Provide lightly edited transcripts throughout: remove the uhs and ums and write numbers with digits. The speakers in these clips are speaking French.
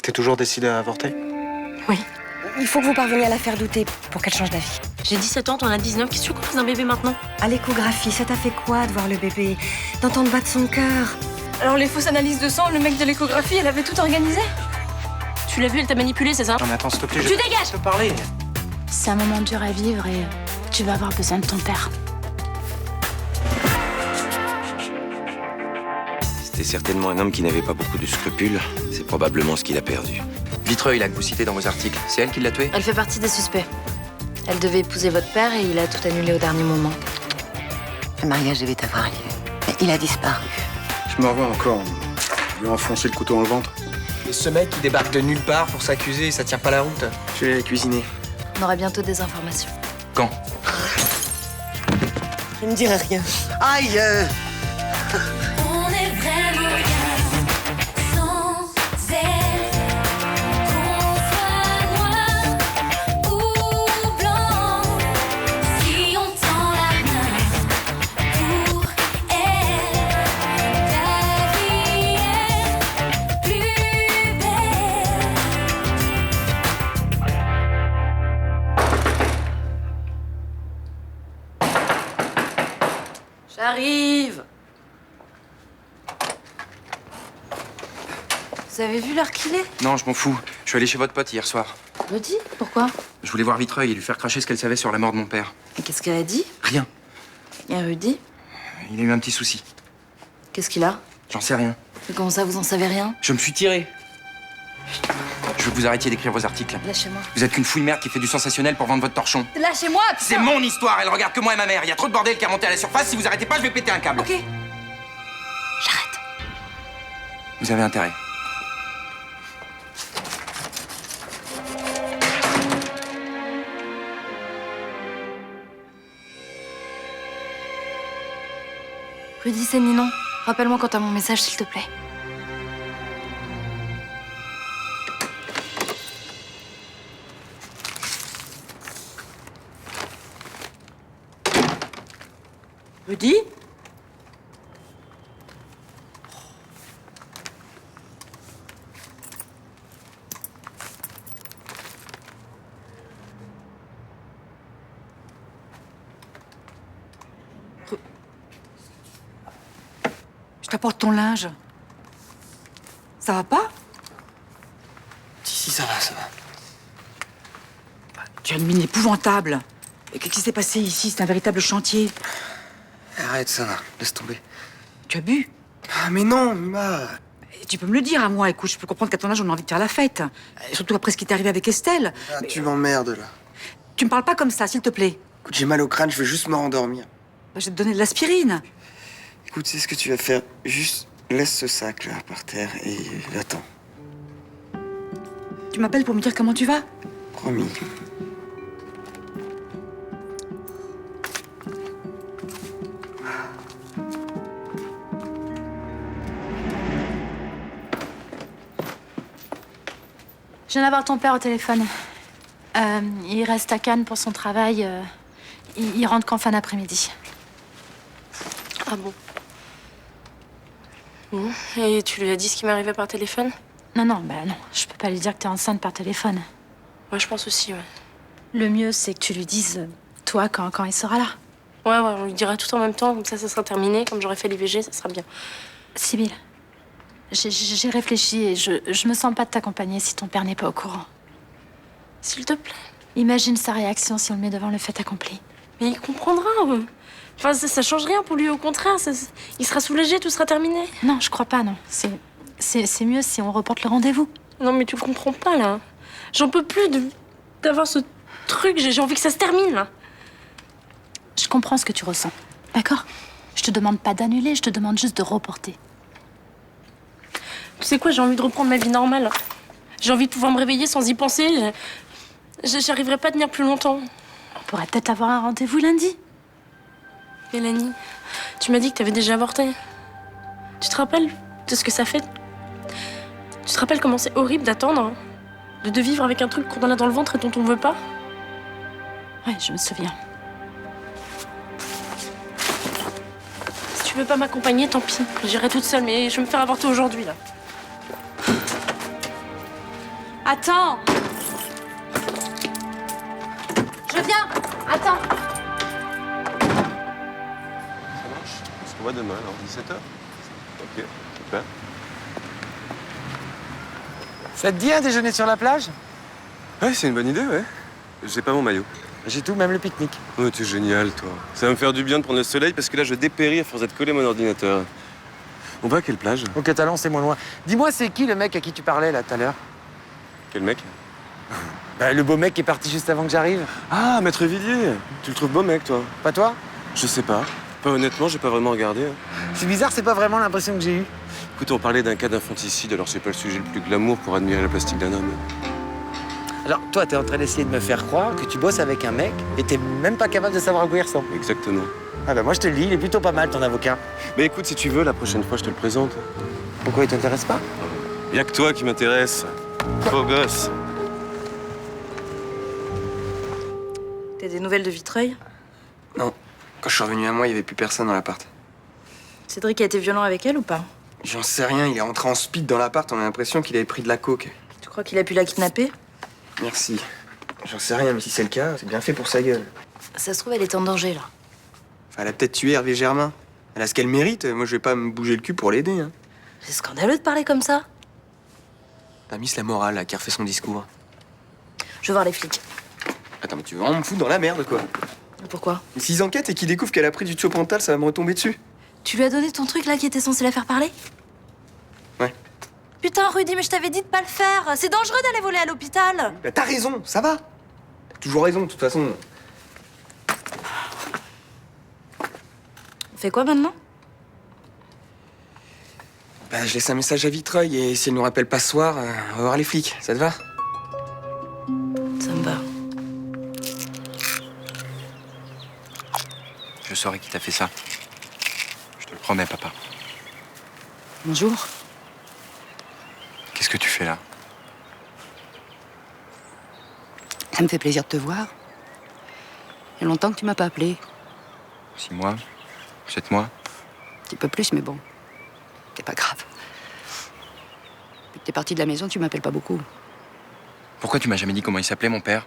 T'es toujours décidé à avorter? Oui. Il faut que vous parveniez à la faire douter pour qu'elle change d'avis. J'ai 17 ans, t'en as 19. Qu'est-ce que tu crois d'un bébé maintenant? À l'échographie, ça t'a fait quoi de voir le bébé? D'entendre battre son cœur? Alors les fausses analyses de sang, le mec de l'échographie, elle avait tout organisé? Tu l'as vu, elle t'a manipulé, c'est ça? Non mais attends, s'il te plaît, Tu dégages! te parler. C'est un moment dur à vivre et tu vas avoir besoin de ton père. C'était certainement un homme qui n'avait pas beaucoup de scrupules. C'est probablement ce qu'il a perdu. Vitreuil, là, que vous citez dans vos articles, c'est elle qui l'a tué? Elle fait partie des suspects. Elle devait épouser votre père et il a tout annulé au dernier moment. Le mariage devait avoir lieu, mais il a disparu. Je me revois encore. Lui enfoncer le couteau dans le ventre. Et ce mec qui débarque de nulle part pour s'accuser, ça tient pas la route. Je vais aller cuisiner. On aura bientôt des informations. Quand? Je ne dirai rien. Aïe On est vraiment bien sans elle. Qu'on soit noir ou blanc, si on tend la main pour elle, ta vie est plus belle. J'arrive. Vous avez vu l'heure qu'il est? Non, je m'en fous. Je suis allé chez votre pote hier soir. Rudy, pourquoi? Je voulais voir Vitreuil et lui faire cracher ce qu'elle savait sur la mort de mon père. Et qu'est-ce qu'elle a dit? Rien. Et Rudy? Il a eu un petit souci. Qu'est-ce qu'il a? J'en sais rien. Mais comment ça, vous en savez rien? Je me suis tiré. Je veux que vous arrêtiez d'écrire vos articles. Lâchez-moi. Vous êtes qu'une fouille merde qui fait du sensationnel pour vendre votre torchon. Lâchez-moi, C'est mon histoire, elle regarde que moi et ma mère. Il y a trop de bordel qui a monté à la surface. Si vous arrêtez pas, je vais péter un câble. Ok. J'arrête. Vous avez intérêt. Rudy, c'est Ninon. Rappelle-moi quand t'as mon message, s'il te plaît. Rudy? Je t'apporte ton linge. Ça va pas? Si, ça va, ça va. Tu as une mine épouvantable. Et qu'est-ce qui s'est passé ici? C'est un véritable chantier. Arrête, ça va. Laisse tomber. Tu as bu? Ah, mais non, Mima. Et tu peux me le dire à moi. Écoute, je peux comprendre qu'à ton âge, on a envie de faire la fête. Et surtout après ce qui t'est arrivé avec Estelle. Ah, tu m'emmerdes, là. Tu me parles pas comme ça, s'il te plaît. Écoute, j'ai mal au crâne, je veux juste me rendormir. Bah, je vais te donner de l'aspirine. Écoute, c'est ce que tu vas faire. Juste laisse ce sac, là, par terre, et attends. Tu m'appelles pour me dire comment tu vas? Promis. Je viens d'avoir ton père au téléphone. Il reste à Cannes pour son travail. Il rentre qu'en fin d'après-midi. Ah bon? Bon, et tu lui as dit ce qui m'arrivait par téléphone? Non, non, bah non. Je peux pas lui dire que t'es enceinte par téléphone. Ouais, je pense aussi, ouais. Le mieux, c'est que tu lui dises, toi, quand il sera là. Ouais, on lui dira tout en même temps, comme ça sera terminé. Comme j'aurai fait l'IVG, ça sera bien. Sibylle, j'ai réfléchi et je me sens pas de t'accompagner si ton père n'est pas au courant. S'il te plaît. Imagine sa réaction si on le met devant le fait accompli. Mais il comprendra. Enfin, ça change rien pour lui, au contraire. Il sera soulagé, tout sera terminé. Non, je crois pas, non. C'est mieux si on reporte le rendez-vous. Non, mais tu comprends pas, là. J'en peux plus d'avoir ce truc. J'ai envie que ça se termine, là. Je comprends ce que tu ressens, d'accord? Je te demande pas d'annuler, je te demande juste de reporter. Tu sais quoi, j'ai envie de reprendre ma vie normale. J'ai envie de pouvoir me réveiller sans y penser. J'arriverai pas à tenir plus longtemps. On pourrait peut-être avoir un rendez-vous lundi. Mélanie, tu m'as dit que t'avais déjà avorté. Tu te rappelles de ce que ça fait? Tu te rappelles comment c'est horrible d'attendre? De vivre avec un truc qu'on a dans le ventre et dont on veut pas? Ouais, je me souviens. Si tu veux pas m'accompagner, tant pis. J'irai toute seule, mais je vais me faire avorter aujourd'hui, là. Attends. Je viens. Attends. Ça marche. On se revoit demain, alors 17h. Ok, super. Ça te dit un déjeuner sur la plage? Ouais, c'est une bonne idée, ouais. J'ai pas mon maillot. J'ai tout, même le pique-nique. Oh, t'es génial, toi. Ça va me faire du bien de prendre le soleil parce que là, je dépéris à force d'être collé à mon ordinateur. On va à quelle plage? Au Catalan, c'est moins loin. Dis-moi, c'est qui le mec à qui tu parlais, là, tout à l'heure? Quel mec? Bah, le beau mec qui est parti juste avant que j'arrive. Ah, Maître Villiers. Tu le trouves beau, mec, toi? Pas toi? Je sais pas. Pas honnêtement, j'ai pas vraiment regardé. C'est bizarre, c'est pas vraiment l'impression que j'ai eue. Écoute, on parlait d'un cas d'infanticide, alors c'est pas le sujet le plus glamour pour admirer la plastique d'un homme. Alors, toi, t'es en train d'essayer de me faire croire que tu bosses avec un mec et t'es même pas capable de savoir à quoi il ressemble. Exactement. Ah bah moi, je te le dis, il est plutôt pas mal, ton avocat. Mais écoute, si tu veux, la prochaine fois, je te le présente. Pourquoi il t'intéresse pas? Y'a que toi qui m'intéresse. Beau gosse. T'as des nouvelles de Vitreuil? Non. Quand je suis revenu à moi, il y avait plus personne dans l'appart. Cédric a été violent avec elle ou pas? J'en sais rien, il est rentré en speed dans l'appart, on a l'impression qu'il avait pris de la coke. Tu crois qu'il a pu la kidnapper? Merci. J'en sais rien, mais si c'est le cas, c'est bien fait pour sa gueule. Ça se trouve, elle est en danger, là. Enfin, elle a peut-être tué Hervé Germain. Elle a ce qu'elle mérite, moi je vais pas me bouger le cul pour l'aider. Hein. C'est scandaleux de parler comme ça. T'as Miss la morale, là, qui a refait son discours. Je veux voir les flics. Attends, mais tu veux vraiment me foutre dans la merde, quoi? Pourquoi? Mais s'ils enquêtent et qu'ils découvrent qu'elle a pris du Tiopantal, ça va me retomber dessus. Tu lui as donné ton truc, là, qui était censé la faire parler? Ouais. Putain, Rudy, mais je t'avais dit de pas le faire. C'est dangereux d'aller voler à l'hôpital. Bah, t'as raison, ça va. T'as toujours raison, de toute façon. On fait quoi maintenant? Bah, je laisse un message à Vitreuil et si elle nous rappelle pas ce soir, on va voir les flics. Ça te va? Ça me va. Je saurai qui t'a fait ça. Je te le promets, papa. Bonjour. Qu'est-ce que tu fais là? Ça me fait plaisir de te voir. Il y a longtemps que tu m'as pas appelé. 6 mois? 7 mois? Un petit peu plus, mais bon. C'est pas grave. Depuis que t'es parti de la maison, tu m'appelles pas beaucoup. Pourquoi tu m'as jamais dit comment il s'appelait, mon père?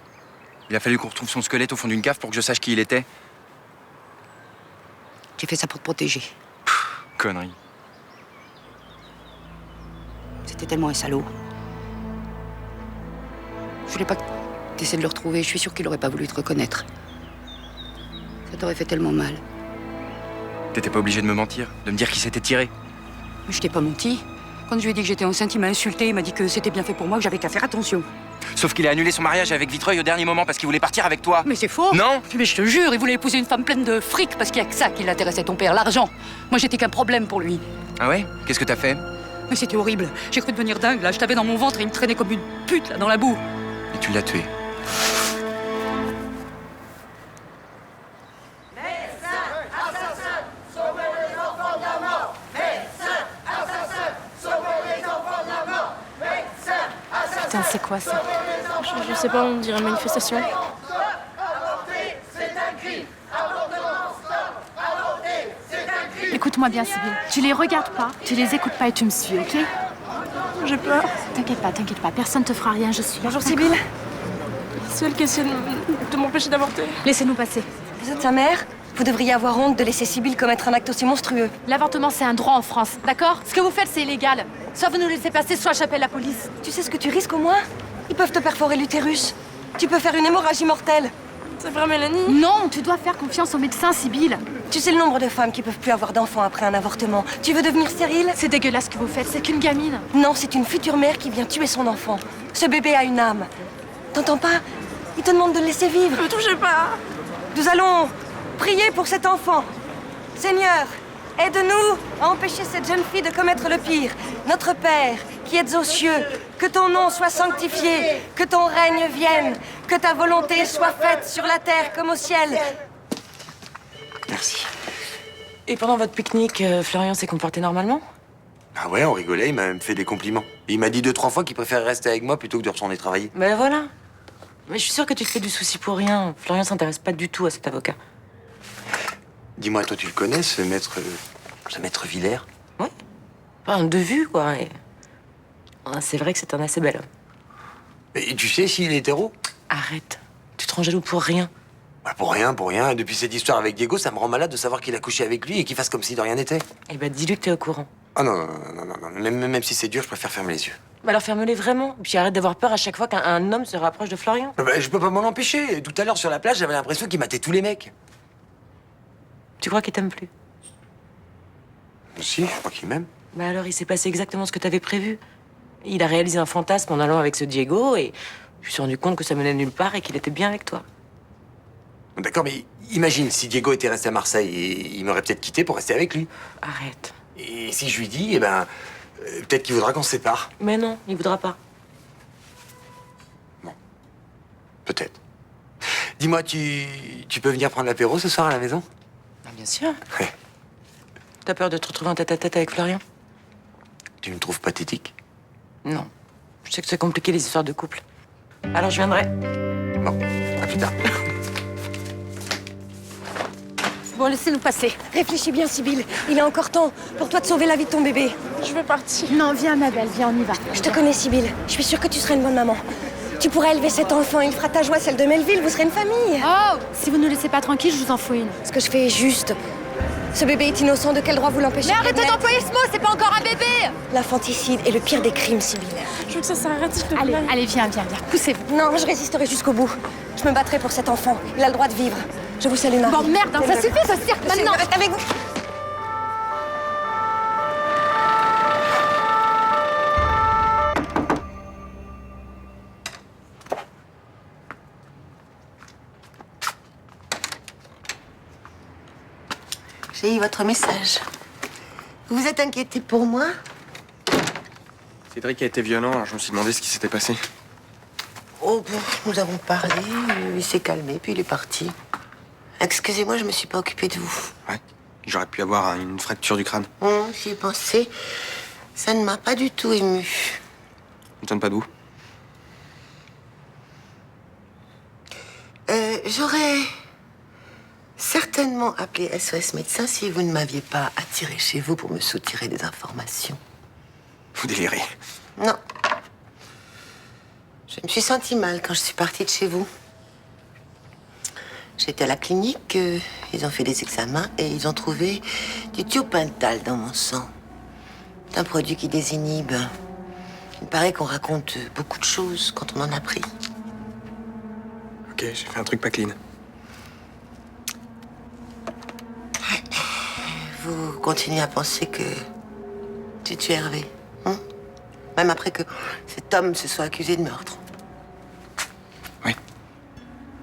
Il a fallu qu'on retrouve son squelette au fond d'une cave pour que je sache qui il était. J'ai fait ça pour te protéger. Connerie. C'était tellement un salaud. Je voulais pas que t'essaies de le retrouver. Je suis sûre qu'il aurait pas voulu te reconnaître. Ça t'aurait fait tellement mal. T'étais pas obligé de me mentir, de me dire qu'il s'était tiré. Mais je t'ai pas menti. Quand je lui ai dit que j'étais enceinte, il m'a insulté. Il m'a dit que c'était bien fait pour moi, que j'avais qu'à faire attention. Sauf qu'il a annulé son mariage avec Vitreuil au dernier moment parce qu'il voulait partir avec toi. Mais c'est faux. Non. Mais je te jure, il voulait épouser une femme pleine de fric parce qu'il y a que ça qui l'intéressait, ton père, l'argent. Moi, j'étais qu'un problème pour lui. Ah ouais? Qu'est-ce que t'as fait? Mais c'était horrible. J'ai cru devenir dingue, là. Je t'avais dans mon ventre et il me traînait comme une pute, là, dans la boue. Et tu l'as tué. Putain, c'est quoi ça? Je sais pas, on dirait une manifestation. Écoute-moi bien, Sibylle. Tu les regardes pas, tu les écoutes pas et tu me suis, ok? J'ai peur. T'inquiète pas, personne te fera rien, je suis là. Bonjour Sibylle. C'est elle qui essaie de m'empêcher d'avorter. Laissez-nous passer. Vous êtes sa mère? Vous devriez avoir honte de laisser Sibylle commettre un acte aussi monstrueux. L'avortement, c'est un droit en France, d'accord? Ce que vous faites, c'est illégal. Soit vous nous laissez passer, soit j'appelle la police. Tu sais ce que tu risques au moins? Ils peuvent te perforer l'utérus. Tu peux faire une hémorragie mortelle. C'est vrai, Mélanie? Non, tu dois faire confiance aux médecins, Sibylle. Tu sais le nombre de femmes qui peuvent plus avoir d'enfants après un avortement. Tu veux devenir stérile? C'est dégueulasse ce que vous faites, c'est qu'une gamine. Non, c'est une future mère qui vient tuer son enfant. Ce bébé a une âme. T'entends pas? Il te demande de le laisser vivre. Ne touchez pas. Nous allons prier pour cet enfant. Seigneur, aide-nous à empêcher cette jeune fille de commettre le pire. Notre Père, qui êtes aux cieux, que ton nom soit sanctifié, que ton règne vienne, que ta volonté soit faite sur la terre comme au ciel. Merci. Et pendant votre pique-nique, Florian s'est comporté normalement? Ah ouais, on rigolait, il m'a même fait des compliments. Et il m'a dit 2-3 fois qu'il préférait rester avec moi plutôt que de retourner travailler. Ben voilà. Mais je suis sûre que tu te fais du souci pour rien. Florian s'intéresse pas du tout à cet avocat. Dis-moi, toi, tu le connais, ce maître Villers? Ouais. Enfin, de vue, quoi. Et... c'est vrai que c'est un assez bel homme. Et tu sais s'il est hétéro? Arrête. Tu te rends jaloux pour rien. Bah, pour rien, pour rien. Depuis cette histoire avec Diego, ça me rend malade de savoir qu'il a couché avec lui et qu'il fasse comme si de rien n'était. Eh ben, dis-lui que t'es au courant. Ah non, non, non, non, non. Même si c'est dur, je préfère fermer les yeux. Bah alors ferme-les vraiment. Puis arrête d'avoir peur à chaque fois qu'un homme se rapproche de Florian. Bah, je peux pas m'en empêcher. Tout à l'heure, sur la plage, j'avais l'impression qu'il matait tous les mecs. Tu crois qu'il t'aime plus? Si, je crois qu'il m'aime. Bah alors, il s'est passé exactement ce que t'avais prévu. Il a réalisé un fantasme en allant avec ce Diego et je me suis rendu compte que ça menait nulle part et qu'il était bien avec toi. D'accord, mais imagine si Diego était resté à Marseille et il m'aurait peut-être quitté pour rester avec lui. Arrête. Et si je lui dis, eh ben, peut-être qu'il voudra qu'on se sépare. Mais non, il voudra pas. Peut-être. Dis-moi, tu peux venir prendre l'apéro ce soir à la maison? Bah, bien sûr. Ouais. T'as peur de te retrouver en tête-à-tête avec Florian? Tu me trouves pathétique? Non. Je sais que c'est compliqué les histoires de couple. Alors je viendrai. Bon, à plus tard. Bon, laissez-nous passer. Réfléchis bien, Sibylle. Il est encore temps pour toi de sauver la vie de ton bébé. Je veux partir. Non, viens, ma belle, viens, on y va. Je te connais, Sibylle. Je suis sûre que tu seras une bonne maman. Tu pourras élever cet enfant. Il fera ta joie, celle de Melville. Vous serez une famille. Oh, si vous ne nous laissez pas tranquille, je vous en fous une. Ce que je fais est juste. Ce bébé est innocent. De quel droit vous l'empêchez? Mais arrêtez d'employer ce mot, c'est pas encore un bébé! L'infanticide est le pire des crimes, Sibylle. Je veux que ça s'arrête, s'il te plaît. Allez, allez, viens, poussez-vous. Non, je résisterai jusqu'au bout. Je me battrai pour cet enfant. Il a le droit de vivre. Je vous salue, Marie. Bon, merde, hein, ça suffit, ce cirque, maintenant! Je reste avec vous. J'ai eu votre message. Vous vous êtes inquiété pour moi? Cédric a été violent, alors je me suis demandé ce qui s'était passé. Oh, bon, nous avons parlé, il s'est calmé, puis il est parti. Excusez-moi, je me suis pas occupée de vous. Ouais, j'aurais pu avoir une fracture du crâne. J'y ai pensé. Ça ne m'a pas du tout ému. On ne donne pas d'où? J'aurais certainement appelé SOS Médecins si vous ne m'aviez pas attiré chez vous pour me soutirer des informations. Vous délirez. Non. Je me suis sentie mal quand je suis partie de chez vous. J'étais à la clinique, ils ont fait des examens et ils ont trouvé du thiopental dans mon sang. C'est un produit qui désinhibe. Il paraît qu'on raconte beaucoup de choses quand on en a pris. Ok, j'ai fait un truc pas clean. Vous continuez à penser que tu tues Hervé, hein? Même après que cet homme se soit accusé de meurtre. Oui.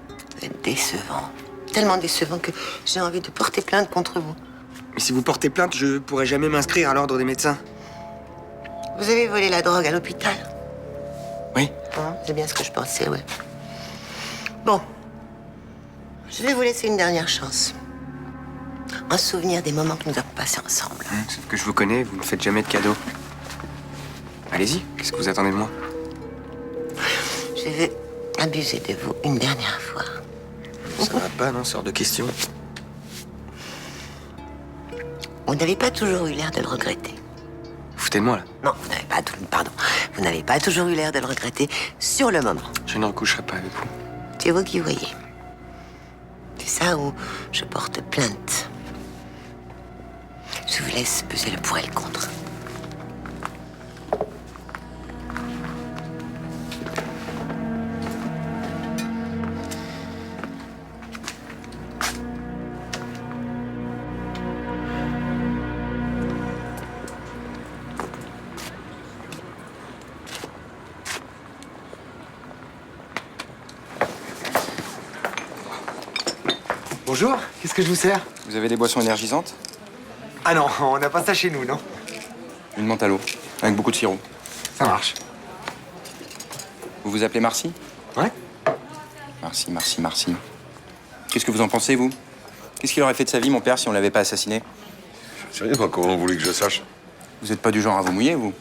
Vous êtes décevant. Tellement décevant que j'ai envie de porter plainte contre vous. Mais si vous portez plainte, je pourrai jamais m'inscrire à l'ordre des médecins. Vous avez volé la drogue à l'hôpital? Oui. C'est bien ce que je pensais, ouais. Bon. Je vais vous laisser une dernière chance. En souvenir des moments que nous avons passés ensemble. Sauf que je vous connais, vous ne faites jamais de cadeaux. Allez-y, qu'est-ce que vous attendez de moi? Je vais abuser de vous une dernière fois. Ça va pas, non, c'est hors de question. Vous n'avez pas toujours eu l'air de le regretter. Vous foutez de moi, là? Non, vous n'avez pas pardon. Vous n'avez pas toujours eu l'air de le regretter sur le moment. Je ne recoucherai pas avec vous. C'est vous qui voyez. C'est ça où je porte plainte. Je vous laisse peser le pour et le contre. Bonjour, qu'est-ce que je vous sers? Vous avez des boissons énergisantes? Ah non, on n'a pas ça chez nous, non? Une menthe à l'eau, avec beaucoup de sirop. Ça marche. Vous vous appelez Marcy? Ouais. Marcy. Qu'est-ce que vous en pensez, vous? Qu'est-ce qu'il aurait fait de sa vie, mon père, si on l'avait pas assassiné? Je sais rien, moi, comment vous voulez que je sache? Vous êtes pas du genre à vous mouiller, vous?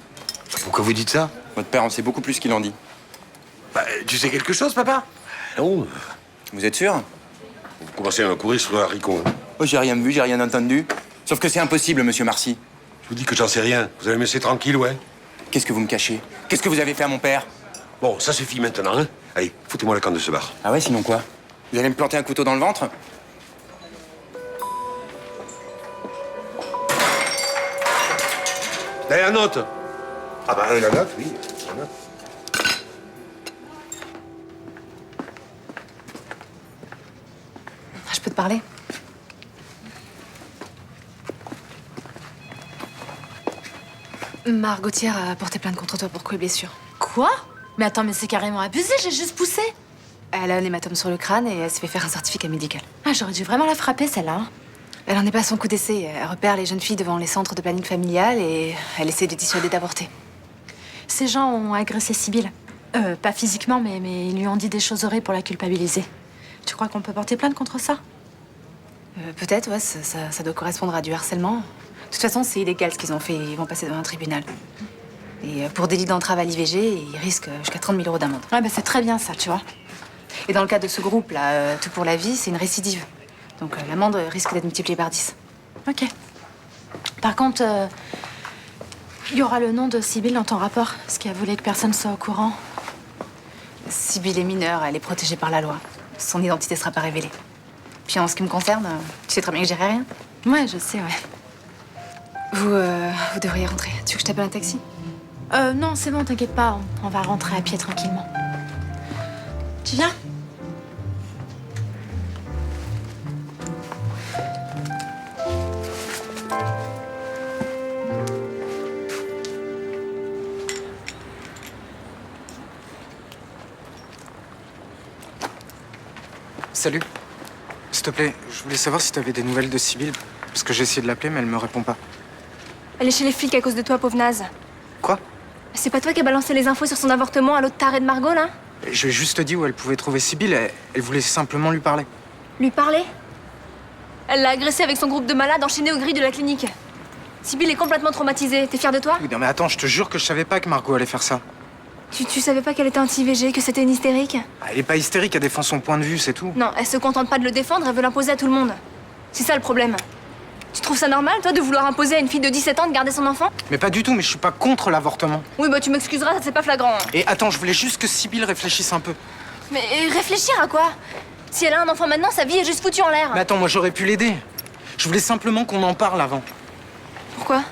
Pourquoi vous dites ça? Votre père en sait beaucoup plus qu'il en dit. Bah, tu sais quelque chose, papa? Non. Vous êtes sûr? Vous commencez à me courir sur un haricot. Hein. Oh, j'ai rien vu, j'ai rien entendu. Sauf que c'est impossible, monsieur Marcy. Je vous dis que j'en sais rien. Vous allez me laisser tranquille, ouais? Qu'est-ce que vous me cachez? Qu'est-ce que vous avez fait à mon père? Bon, ça suffit maintenant, hein. Allez, foutez-moi le camp de ce bar. Ah ouais, sinon quoi? Vous allez me planter un couteau dans le ventre? Allez, la note. Ah bah, la note, oui. La note. Je peux te parler? Margotier a porté plainte contre toi pour coups et blessures. Quoi? Mais attends, mais c'est carrément abusé, j'ai juste poussé. Elle a un hématome sur le crâne et elle s'est fait faire un certificat médical. Ah, j'aurais dû vraiment la frapper, celle-là. Hein. Elle en est pas à son coup d'essai. Elle repère les jeunes filles devant les centres de planning familial et elle essaie de dissuader d'avorter. Ces gens ont agressé Sibylle. Pas physiquement, mais ils lui ont dit des choses horribles pour la culpabiliser. Tu crois qu'on peut porter plainte contre ça? Peut-être, ouais, ça doit correspondre à du harcèlement. De toute façon, c'est illégal ce qu'ils ont fait. Ils vont passer devant un tribunal. Et pour délit d'entrave à l'IVG, ils risquent jusqu'à 30 000 € d'amende. Ouais, bah c'est très bien ça, tu vois. Et dans le cas de ce groupe-là, Tout pour la vie, c'est une récidive. Donc l'amende risque d'être multipliée par 10. Ok. Par contre, il y aura le nom de Sibylle dans ton rapport, ce qui a voulu que personne soit au courant. Sibylle est mineure, elle est protégée par la loi. Son identité sera pas révélée. Puis en ce qui me concerne, tu sais très bien que j'irai rien. Ouais, je sais, ouais. Vous devriez rentrer. Tu veux que je t'appelle un taxi? Non, c'est bon, t'inquiète pas. On va rentrer à pied tranquillement. Tu viens? Salut. S'il te plaît, je voulais savoir si t'avais des nouvelles de Sibylle. Parce que j'ai essayé de l'appeler, mais elle me répond pas. Elle est chez les flics à cause de toi, pauvre naze. Quoi? C'est pas toi qui as balancé les infos sur son avortement à l'autre taré de Margot, là? Je lui ai juste dit où elle pouvait trouver Sibylle. Elle voulait simplement lui parler. Lui parler? Elle l'a agressée avec son groupe de malades enchaînés aux grilles de la clinique. Sibylle est complètement traumatisée. T'es fière de toi? Oui, non mais attends, je te jure que je savais pas que Margot allait faire ça. Tu savais pas qu'elle était anti-IVG, que c'était une hystérique? Elle est pas hystérique, elle défend son point de vue, c'est tout. Non, elle se contente pas de le défendre, elle veut l'imposer à tout le monde. C'est ça le problème. Tu trouves ça normal, toi, de vouloir imposer à une fille de 17 ans de garder son enfant? Mais pas du tout, mais je suis pas contre l'avortement. Oui, bah tu m'excuseras, ça c'est pas flagrant. Et attends, je voulais juste que Sibylle réfléchisse un peu. Mais réfléchir à quoi? Si elle a un enfant maintenant, sa vie est juste foutue en l'air. Mais attends, moi j'aurais pu l'aider. Je voulais simplement qu'on en parle avant. Pourquoi?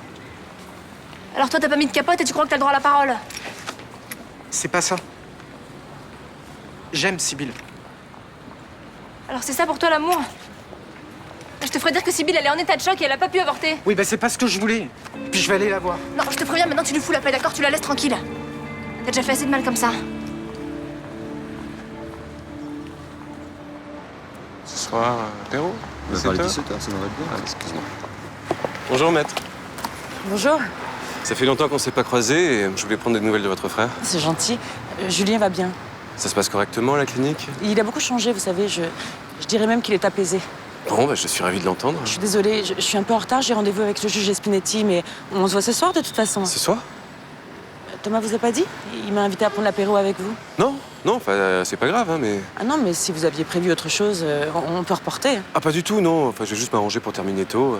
Alors toi, t'as pas mis de capote et tu crois que t'as le droit à la parole? C'est pas ça. J'aime Sibylle. Alors c'est ça pour toi l'amour? Je te ferais dire que Sibylle, elle est en état de choc et elle a pas pu avorter. Oui, bah c'est pas ce que je voulais. Puis je vais aller la voir. Non, je te préviens, maintenant tu lui fous la paix, d'accord? Tu la laisses tranquille. T'as déjà fait assez de mal comme ça. Ce soir, apéro? On va parler 17h, ça m'aurait bien. Ah, excuse-moi. Bonjour, maître. Bonjour. Ça fait longtemps qu'on s'est pas croisés et je voulais prendre des nouvelles de votre frère. C'est gentil. Julien va bien. Ça se passe correctement à la clinique? Il a beaucoup changé, vous savez. Je dirais même qu'il est apaisé. Bon, bah, je suis ravi de l'entendre. Je suis désolée, je suis un peu en retard. J'ai rendez-vous avec le juge Espinetti, mais on se voit ce soir de toute façon. Ce soir? Thomas vous a pas dit? Il m'a invité à prendre l'apéro avec vous. Non, enfin, c'est pas grave, hein, mais... Ah non, mais si vous aviez prévu autre chose, on peut reporter. Ah, pas du tout, non. Enfin, je vais juste m'arranger pour terminer tôt.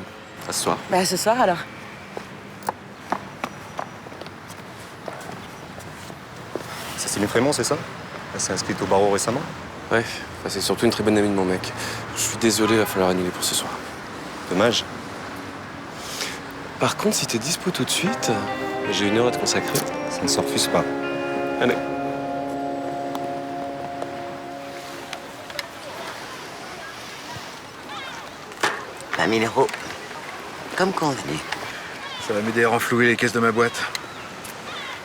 À ce soir. Bah, ce soir, alors. Cécile Frémont, c'est ça? Elle s'est inscrite au barreau récemment? Ouais, enfin, c'est surtout une très bonne amie de mon mec. Je suis désolé, il va falloir annuler pour ce soir. Dommage. Par contre, si t'es dispo tout de suite, j'ai 1 heure à te consacrer. Ça ne se refuse pas. Allez. $20 000. Comme convenu. Ça va m'aider à renflouer les caisses de ma boîte.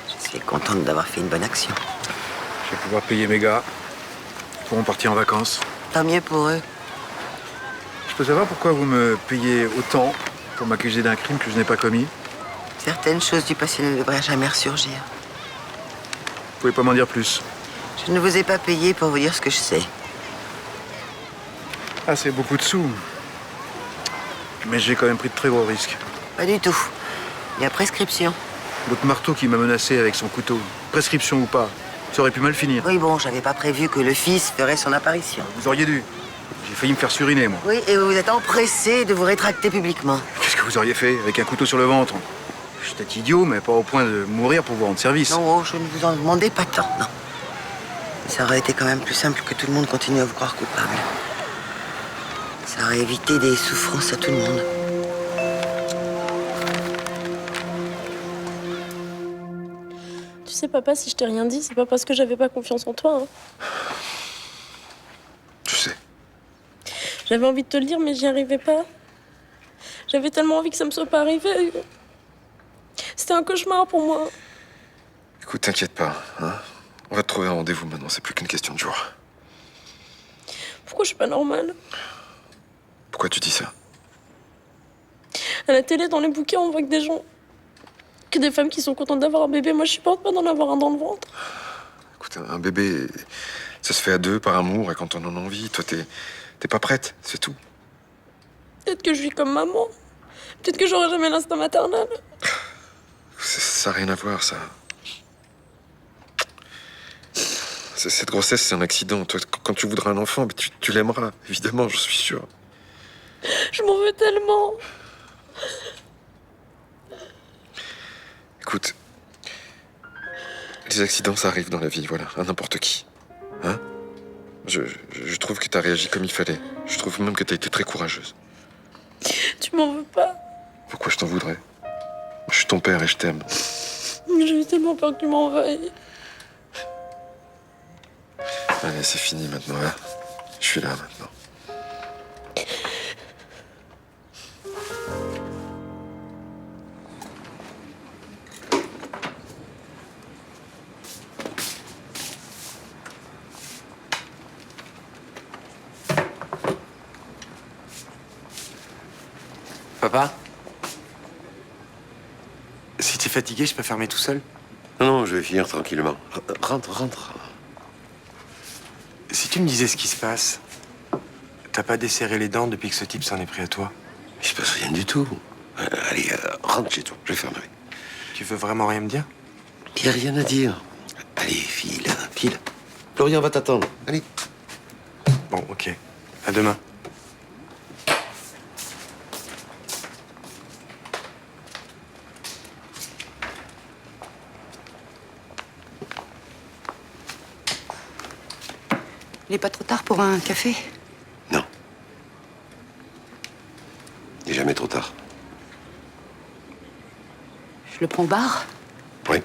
Je suis contente d'avoir fait une bonne action. Je vais pouvoir payer mes gars. Ils pourront partir en vacances. Tant mieux pour eux. Je peux savoir pourquoi vous me payez autant pour m'accuser d'un crime que je n'ai pas commis? Certaines choses du passé ne devraient jamais ressurgir. Vous pouvez pas m'en dire plus? Je ne vous ai pas payé pour vous dire ce que je sais. Ah, c'est beaucoup de sous. Mais j'ai quand même pris de très gros risques. Pas du tout. Il y a prescription. L'autre marteau qui m'a menacé avec son couteau, prescription ou pas, ça aurait pu mal finir. Oui, bon, j'avais pas prévu que le fils ferait son apparition. Vous auriez dû. J'ai failli me faire suriner, moi. Oui, et vous vous êtes empressé de vous rétracter publiquement. Qu'est-ce que vous auriez fait avec un couteau sur le ventre? J'étais idiot, mais pas au point de mourir pour vous rendre service. Non, oh, je ne vous en demandais pas tant, non. Ça aurait été quand même plus simple que tout le monde continue à vous croire coupable. Ça aurait évité des souffrances à tout le monde. Tu sais, papa, si je t'ai rien dit, c'est pas parce que j'avais pas confiance en toi. Hein. Je sais. J'avais envie de te le dire, mais j'y arrivais pas. J'avais tellement envie que ça me soit pas arrivé. C'était un cauchemar pour moi. Écoute, t'inquiète pas, hein. On va te trouver un rendez-vous maintenant, c'est plus qu'une question de jour. Pourquoi je suis pas normale? Pourquoi tu dis ça? À la télé, dans les bouquins, on voit que des gens... que des femmes qui sont contentes d'avoir un bébé. Moi, je supporte pas d'en avoir un dans le ventre. Écoute, un bébé, ça se fait à deux, par amour, et quand on en a envie, toi, t'es pas prête, c'est tout. Peut-être que je vis comme maman. Peut-être que j'aurai jamais l'instinct maternel. Ça n'a rien à voir, ça. Cette grossesse, c'est un accident. Toi, quand tu voudras un enfant, tu l'aimeras, évidemment, je suis sûr. Je m'en veux tellement. Écoute, les accidents, ça arrive dans la vie, voilà, à n'importe qui. Hein? Je trouve que t'as réagi comme il fallait. Je trouve même que t'as été très courageuse. Tu m'en veux pas? Pourquoi je t'en voudrais? Je suis ton père et je t'aime. J'ai eu tellement peur que tu m'en veuilles. Allez, c'est fini maintenant, hein. Je suis là maintenant. Papa? Si t'es fatigué, je peux fermer tout seul? Non, non, je vais finir tranquillement. Rentre, rentre. Si tu me disais ce qui se passe, t'as pas desserré les dents depuis que ce type s'en est pris à toi? Il se passe rien du tout. Allez, rentre chez toi, je fermerai. Tu veux vraiment rien me dire? Il n'y a rien à dire. Allez, file, file. Florian va t'attendre. Allez. Bon, ok. À demain. Il n'est pas trop tard pour un café? Il n'est jamais trop tard. Je le prends au bar? Oui.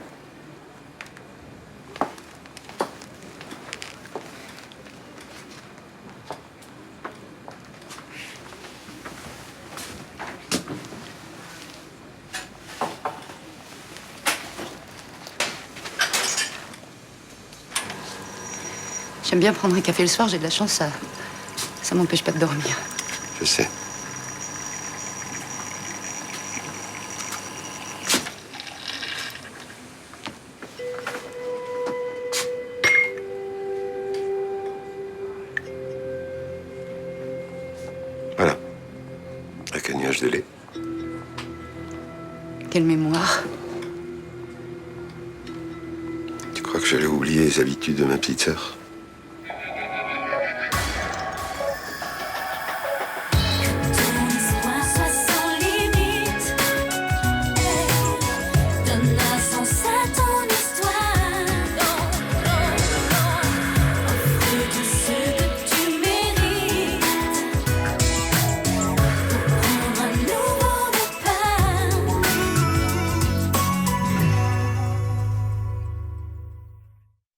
J'aime bien prendre un café le soir, j'ai de la chance, ça m'empêche pas de dormir. Je sais. Voilà. Avec un nuage de lait. Quelle mémoire. Tu crois que j'allais oublier les habitudes de ma petite sœur?